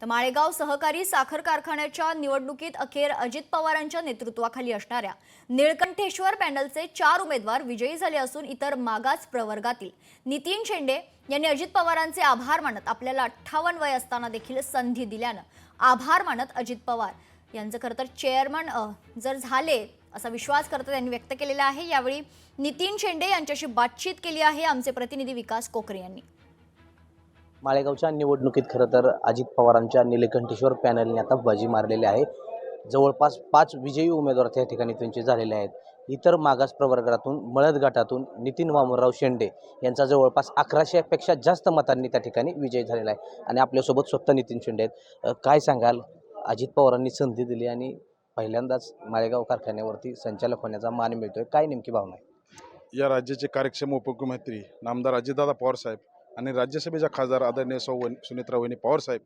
तर माळेगाव सहकारी साखर कारखान्याच्या निवडणुकीत अखेर अजित पवारांच्या नेतृत्वाखाली असणाऱ्या निळकंठेश्वर पॅनलचे 4 उमेदवार विजयी झाले असून इतर मागास प्रवर्गातील नितीन शेंडे यांनी अजित पवारांचे आभार मानत आपल्याला 58 वय असताना देखील संधी दिल्यानं आभार मानत अजित पवार यांचं खरं तर चेअरमन जर झाले असा विश्वास करत त्यांनी व्यक्त केलेला आहे। यावेळी नितीन शेंडे यांच्याशी बातचीत केली आहे आमचे प्रतिनिधी विकास कोकरे यांनी। माळेगावच्या निवडणुकीत खरं तर अजित पवारांच्या निळकंठेश्वर पॅनलने आता बाजी मारलेली आहे। जवळपास 5 विजयी उमेदवार त्या ठिकाणी त्यांचे झालेले आहेत। इतर मागास प्रवर्गातून मळद गटातून नितीन वामनराव शेंडे यांचा जवळपास 1100 पेक्षा जास्त मतांनी त्या ठिकाणी विजय झालेला आहे आणि आपल्यासोबत स्वतः नितीन शेंडे आहेत। काय सांगाल, अजित पवारांनी संधी दिली आणि पहिल्यांदाच माळेगाव कारखान्यावरती संचालक होण्याचा मान मिळतोय, काय नेमकी भावना आहे? या राज्याचे कार्यक्षम उपमुख्यमंत्री नामदार अजितदादा पवार साहेब आणि राज्यसभेच्या खासदार आदरणीय सुनेत्रा वहिनी पवार साहेब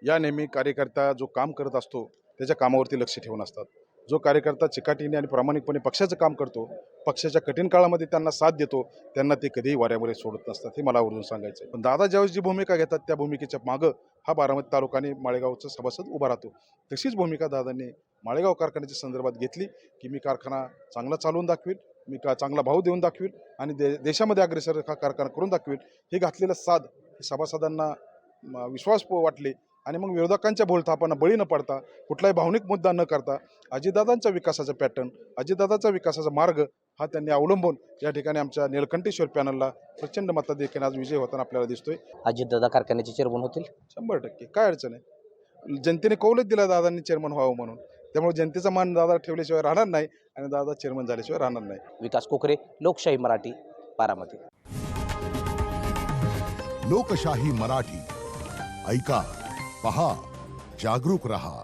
या नेहमी कार्यकर्ता जो काम करत असतो त्याच्या कामावरती लक्ष ठेवून असतात। जो कार्यकर्ता चिकाटीने आणि प्रामाणिकपणे पक्षाचं काम करतो, पक्षाच्या कठीण काळामध्ये त्यांना साथ देतो, त्यांना ते कधीही वाऱ्यावर सोडत नसतात, हे मला आवर्जून सांगायचं आहे। पण दादा ज्यावेळेस जी भूमिका घेतात त्या भूमिकेच्या मागं हा बारामती तालुका आणि माळेगावचा सभासद उभा राहतो। तशीच भूमिका दादांनी माळेगाव कारखान्याच्या संदर्भात घेतली की मी कारखाना चांगला चालवून दाखवील, मी चांगला भाव देऊन दाखवील आणि देशामध्ये अग्रेसर हा कारखाना करून दाखवील। हे घातलेलं साध सभासदांना विश्वास वाटले आणि मग विरोधकांच्या बोलथापांना बळी न पडता, कुठलाही भावनिक मुद्दा न करता अजितदादांच्या विकासाचा पॅटर्न, अजितदादाचा विकासाचा मार्ग हा त्यांनी अवलंबून या ठिकाणी आमच्या निळकंठेश्वर पॅनलला प्रचंड मताधिक्याने आज विजय होताना आपल्याला दिसतोय। अजितदादा कारखान्याचे चेअरमन होतील 100%, काय अडचण आहे। जनतेने कौलच दिला दादांनी चेअरमन व्हावं म्हणून, त्यामुळे जनतेचा मान दादा ठेवल्याशिवाय राहणार नाही आणि दादा चेअरमन झाल्याशिवाय राहणार नाही। विकास कोकरे, लोकशाही मराठी, बारामती। लोकशाही मराठी ऐका, पहा, जागरूक रहा।